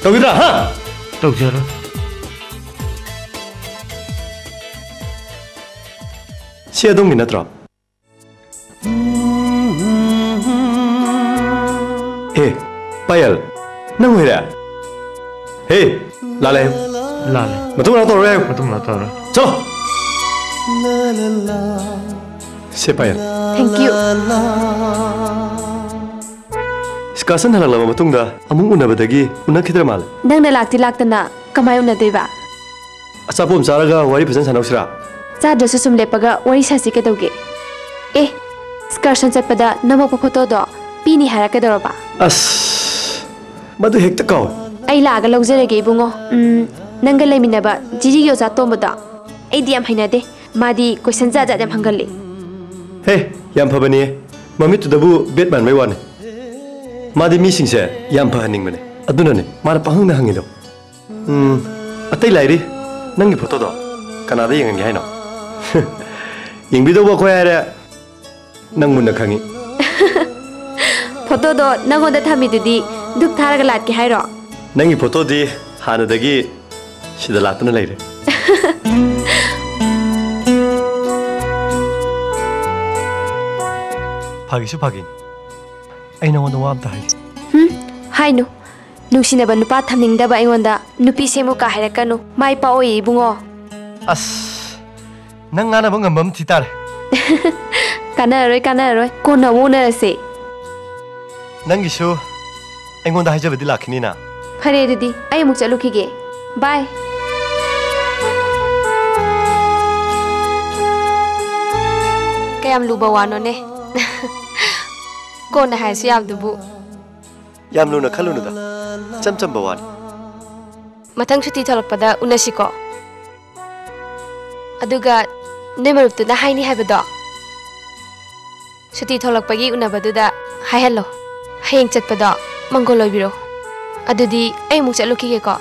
तौगिद्रा हा तौजरो सी अदोंगी नत्रो हे पायल नंग होइरा हे लाले लाले मतुम ना तोरे चलो से पायल थैंक यू स्कासन हललबा मतुंगदा अमुंग उनबदगी उनखिद्र माल नंगना लाक्ति लाक्तना कमाय उनदैबा अचापोम चारगा वारी फजन सानौसिरा चाद्रसु सुम लेपगा वारी सासि के दौगे ए स्कर्शन चटपदा नमक फोटो दो पीनी हारा के दरबा अस मधु हेक्ता काव आई लागा लौजरगे इबुंगो नंगा लेमिनबा जिजी योजा तोमदा एदी याम हैनादे मादी क्वेश्चन जा जा याम हंगले हे याम फबनी मम्मी तुदबु बेटमैन मै वाने मादी मीसिंग से याम फहनिंग मने अदुनने माना पहंग ना हंगिदो अतै लाइरी नंगी फोटो दो कनादा यंगन हाइनो यंगबिदो बखो यारे नंग मुन्ना खंगी फोटो दो नंगोदा थमिदुदी दुक थारगा लाटके हाइरो नंगी फोटो दी हानदगी सिदा लातना लाइरे फागिसु फागिन आई नंगोदा वामता हाइ हाइनो नुसिनबा नुपा थमनिंगदबा आइगोंदा नुपी सेमु का हाइरकनु माइ पाओय इबुंगो अस नंग आना बंगम थितार कानारोय कोना वोनरसे नंगिसु एंगोंदा हाइजबदि लाखिनी ना फरे दुदी आई मुक चलुखिगे बाय कयाम लुबा वानोने कोना हाइसु यामदुबु याम लुना खलुनुदा चमचम बवान मथंग छुट्टी थलकपदा उनसिको अदुगा नेमरुप्तुना हाइनी हाइबदो छुट्टी थलकपगी उनबदुदा हाइहल्लो हयेंग चटपदो मंगोल ओइबिरो अदुदी आई मुक चलुखिगेको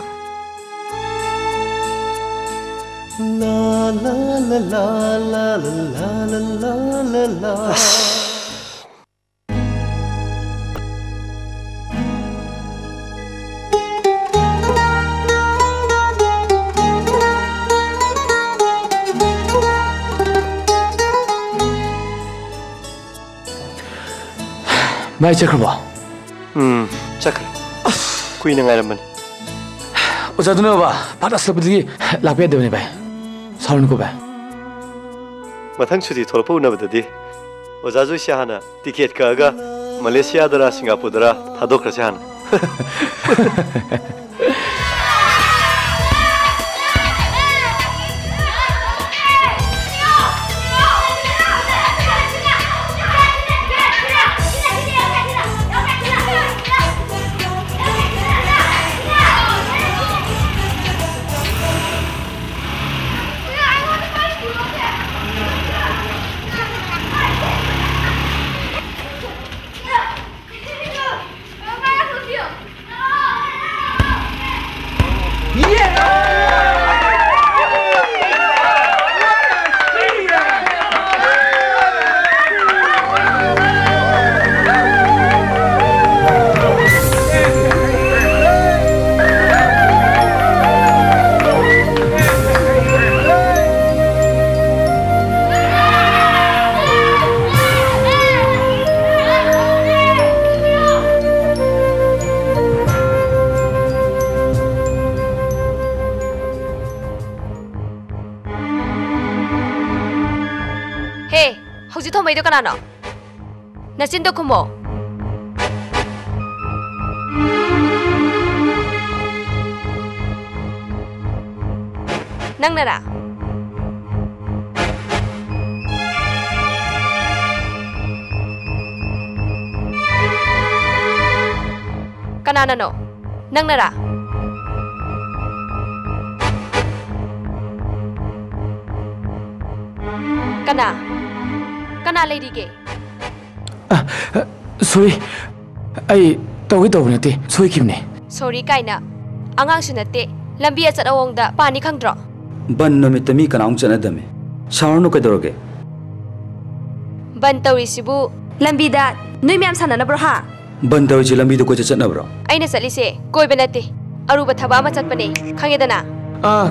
ला ला ला ला ला ला ला ला ला मैं चक्रबा चक्र कुई नंगायरमन ओजादुनबा पाटासलबदि लापे देबने भाई साउनको भाई मथंग सुदी थोरपो उनबददि ओजाजु सिहाना टिकेट कागा मलेशिया दरा सिंगापुर दरा थादोखरसे हाना थोमैदो कनानो नचिंदो खुमो नंगनरा कनानो नंगनरा कना कना लेरीगे सॉरी आई तौई तौनते सोई किमने सॉरी काइना अंगांग सुनते लंबी चटवोंगदा पानी खंद्रो बन नमित मी कनाउं चनदमे सावरनो कदरोगे बन तौरिसिबु लंबीदा नुई म्याम साननब्रो हा बन तौरिसि लंबीदो कोइ चटनब्रो आइना चलिसे कोइबे नते ꯑꯔꯨꯕ ꯊꯕꯛ ꯑꯃ ꯆꯠꯄꯅꯦ ꯈꯪꯉꯦꯗꯅ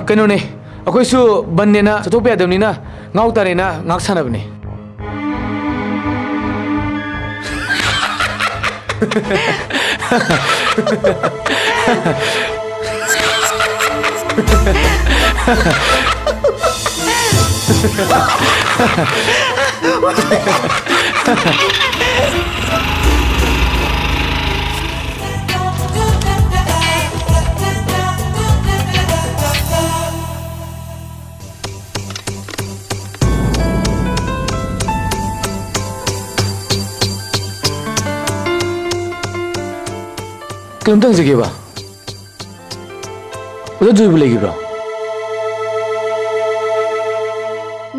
ꯀꯩꯅꯣꯅꯦ ꯑꯩꯈꯣꯏꯁꯨ ꯕꯟꯅꯦꯅ ꯆꯠꯊꯣꯛꯄ ꯌꯥꯗꯕꯅꯤꯅ ꯉꯥꯎ ꯇꯥꯔꯦꯅ ꯉꯥꯛ ꯁꯥꯟꯅꯕꯅꯦ ꯀꯩꯅꯣꯝꯇ ꯍꯪꯖꯒꯦꯕ ꯑꯣꯖꯥ ꯖꯣꯏꯕꯨ ꯂꯩꯈꯤꯕ꯭ꯔꯣ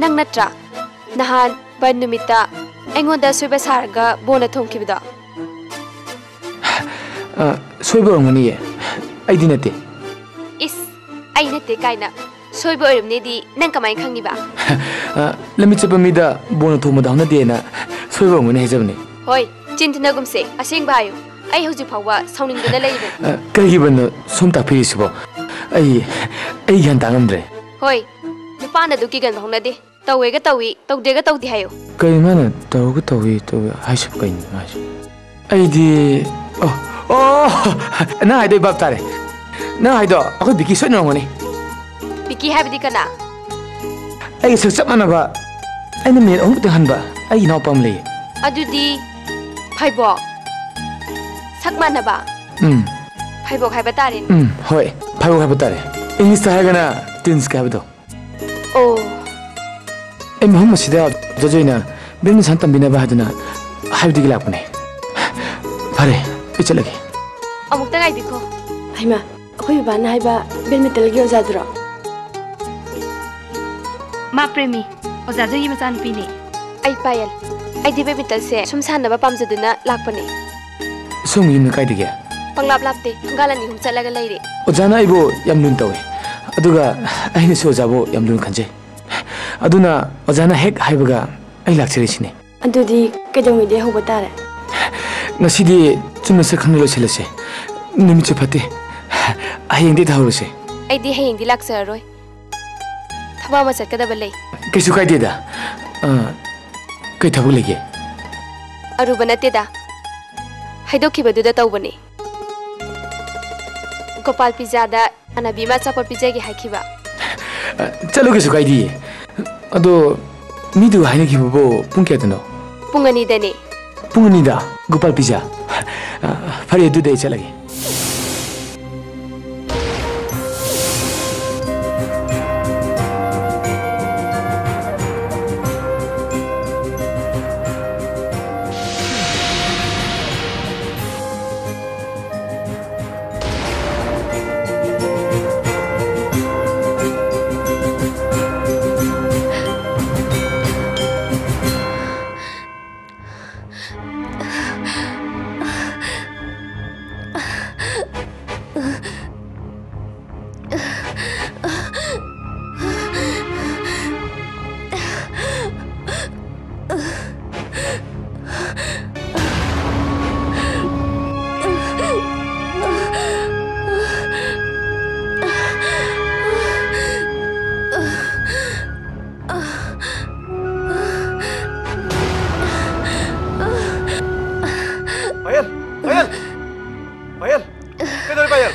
ꯅꯪ ꯅꯠꯇ꯭ꯔꯥ ꯅꯍꯥꯟ ꯕꯟ ꯅꯨꯃꯤꯠꯇ ꯑꯩꯉꯣꯟꯗ ꯁꯣꯏꯕ ꯁꯥꯔꯒ ꯕꯣꯟꯅ ꯊꯣꯝꯈꯤꯕꯗꯣ ꯁꯣꯏꯕ ꯑꯣꯏꯔꯝꯒꯅꯤꯌꯦ ꯑꯩꯗꯤ ꯅꯠꯇꯦ ꯏꯁ ꯑꯩ ꯅꯠꯇꯦ ꯀꯥꯏꯅ ꯁꯣꯏꯕ ꯑꯣꯏꯔꯝꯅꯦꯗꯤ ꯅꯪ ꯀꯃꯥꯏꯅ ꯈꯪꯉꯤꯕ ꯂꯝꯕꯤ ꯆꯠꯄ ꯃꯤꯗ ꯕꯣꯟꯅ ꯊꯣꯝꯕꯗ ꯍꯧꯅꯗꯦꯅ ꯁꯣꯏꯕ ꯑꯣꯏꯔꯝꯒꯅꯤ ꯍꯥꯏꯖꯕꯅꯦ ꯍꯣꯏ ꯆꯤꯟꯊꯅꯒꯨꯝꯁꯦ ꯑꯁꯦꯡꯕ ꯍꯥꯏꯌꯨ ꯑꯩ ꯍꯧꯖꯤꯛ ꯐꯥꯎꯕ ꯁꯥꯎꯅꯤꯡꯗꯨꯅ ꯂꯩꯔꯤꯕꯅꯤ ꯀꯔꯤꯒꯤꯕꯅꯣ ꯁꯣꯝ ꯇꯥꯛꯄꯤꯔꯤꯁꯤꯕꯣ ꯑꯩ ꯒ꯭ꯌꯥꯟ ꯇꯥꯉꯝꯗ꯭ꯔꯦ ꯍꯣꯏ ꯅꯨꯄꯥꯅ ꯑꯗꯨ ꯀꯤꯒꯟꯕ ꯍꯧꯅꯗꯦ ꯇꯧꯋꯦꯒ ꯇꯧꯏ ꯇꯧꯗꯦꯒ ꯇꯧꯗꯦ ꯍꯥꯏꯌꯨ ꯀꯔꯤ ꯃꯥꯅ ꯇꯧꯔꯒ ꯇꯧꯏ ꯍꯥꯏꯁꯤꯕꯨ ꯀꯩꯅꯣ ꯍꯥꯏꯁꯤꯕꯨ ꯑꯩꯗꯤ ꯅꯪ ꯍꯥꯏꯗꯣ ꯚꯥꯞ ꯇꯥꯔꯦ ꯅꯪ ꯍꯥꯏꯗꯣ ꯑꯩꯈꯣꯏ ꯕꯤꯀꯤ ꯁꯣꯏꯅꯔꯝꯒꯅꯤ ꯕꯤꯀꯤ ꯍꯥꯏꯕꯗꯤ ꯀꯅꯥ ꯑꯩꯒ ꯁꯛ ꯆꯞ ꯃꯥꯟꯅꯕ ꯑꯩꯅ ꯃꯤꯅꯤꯠ 6 ꯈꯛꯇꯪ ꯍꯟꯕ ꯑꯩꯒꯤ ꯏꯅꯥꯎꯄꯥ ꯑꯃ ꯂꯩꯌꯦ ꯑꯗꯨꯗꯤ ꯐꯩꯕꯣꯛ ꯁꯛ ꯃꯥꯟꯅꯕ ꯐꯩꯕꯣꯛ ꯍꯥꯏꯕ ꯇꯥꯔꯦꯅꯦ ꯍꯣꯏ ꯐꯩꯕꯣꯛ ꯍꯥꯏꯕ ꯇꯥꯔꯦ ꯏꯪꯂꯤꯁꯇ ꯍꯥꯏꯔꯒꯅ ꯇ꯭ꯋꯤꯟꯁꯀ ꯍꯥꯏꯕꯗꯣ ꯑꯣ ꯑꯩ ꯃꯐꯝ ꯑꯁꯤꯗ ꯖꯣꯖꯣꯏꯅ ꯕꯦꯗꯃꯤꯟꯇꯟ ꯇꯝꯕꯤꯅꯕ ꯍꯥꯏꯗꯨꯅ ꯍꯥꯏꯕꯗꯒꯤ ꯂꯥꯛꯄꯅꯦ ꯐꯔꯦ ꯑꯩ ꯆꯠꯂꯒꯦ ꯑꯃꯨꯛꯇ ꯉꯥꯏꯕꯤꯈꯣ ꯍꯩꯃꯥ ꯑꯩꯈꯣꯏ ꯕꯕꯥꯅ ꯍꯥꯏꯕ ꯕꯦꯗꯃꯤꯟꯇꯟꯒꯤ ꯑꯣꯖꯥꯗꯨꯔꯣ ꯃꯥ ꯄ꯭ꯔꯦꯃꯤ ꯑꯣꯖꯥꯖꯣꯏꯒꯤ ꯃꯆꯥꯅꯨꯄꯤꯅꯦ ꯑꯩ ꯄꯥꯌꯜ ꯑꯩꯗꯤ ꯕꯦꯗꯃꯤꯟꯇꯟꯁꯦ ꯁꯨꯝ ꯁꯥꯟꯅꯕ ꯄꯥꯝꯖꯗꯨꯅ ꯂꯥꯛꯄꯅꯦ ꯁꯣꯝꯒꯤ ꯌꯨꯝꯅ ꯀꯥꯏꯗꯒꯤ ꯄꯪꯂꯥꯞ ꯂꯥꯞꯇꯦ ꯊꯣꯡꯒꯥꯜ 2 ꯑꯍꯨꯝ ꯆꯠꯂꯒ ꯂꯩꯔꯦ ꯑꯣꯖꯥꯅ ꯑꯩꯕꯨ ꯌꯥꯝ ꯂꯨꯅ ꯇꯧꯏ ꯑꯗꯨꯒ ꯑꯩꯅꯁꯨ ꯑꯣꯖꯥꯕꯨ ꯌꯥꯝ ꯂꯨꯅ ꯈꯟꯖꯩ ꯑꯗꯨꯅ ꯑꯣꯖꯥꯅ ꯍꯦꯛ ꯍꯥꯏꯕꯒ ꯑꯩ ꯂꯥꯛꯆꯔꯤꯁꯤꯅꯤ ꯑꯗꯨꯗꯤ ꯀꯩꯗꯧꯉꯩꯗꯩ ꯍꯧꯕ ꯇꯥꯔꯦ ꯉꯁꯤꯗꯤ ꯆꯨꯝꯅ ꯁꯛꯈꯪꯅ ꯂꯣꯏꯁꯤꯜꯂꯁꯦ ꯅꯨꯃꯤꯠꯁꯨ ꯐꯠꯇꯦ ꯍꯌꯦꯡꯗꯩ ꯊꯍꯧꯔꯁꯦ ꯑꯩꯗꯤ ꯍꯌꯦꯡꯗꯤ ꯂꯥꯛꯆꯔꯔꯣꯏ ꯊꯕꯛ ꯑꯃ ꯆꯠꯀꯗꯕ ꯂꯩ ꯀꯩꯁꯨ ꯀꯥꯏꯗꯦꯗ ꯀꯩ ꯊꯕꯛ ꯂꯩꯒꯦ ꯑꯔꯨꯕ ꯅꯠꯇꯦꯗ ꯍꯥꯏꯗꯣꯛꯈꯤꯕꯗꯨꯗ ꯇꯧꯕꯅꯦ ꯒꯣꯄꯥꯜ ꯄꯤꯖꯥꯗ ꯏꯃꯥꯟꯅꯕꯤ ꯑꯃ ꯑꯆꯥꯄꯣꯠ ꯄꯤꯖꯒꯦ ꯍꯥꯏꯈꯤꯕ ꯆꯠꯂꯨ ꯀꯩꯁꯨ ꯀꯥꯏꯗꯤꯌꯦ ꯑꯗꯣ ꯃꯤꯗꯨ ꯍꯥꯏꯅꯈꯤꯕꯕꯨ ꯄꯨꯡ ꯀꯌꯥꯗꯅꯣ ꯄꯨꯡ 2ꯗꯅꯦ ꯄꯨꯡ 2ꯗ ꯒꯣꯄꯥꯜ ꯄꯤꯖꯥ ꯐꯔꯦ ꯑꯗꯨꯗꯤ ꯑꯩ ꯆꯠꯂꯒꯦ Payan! Payan! Payan! Kailan Payan?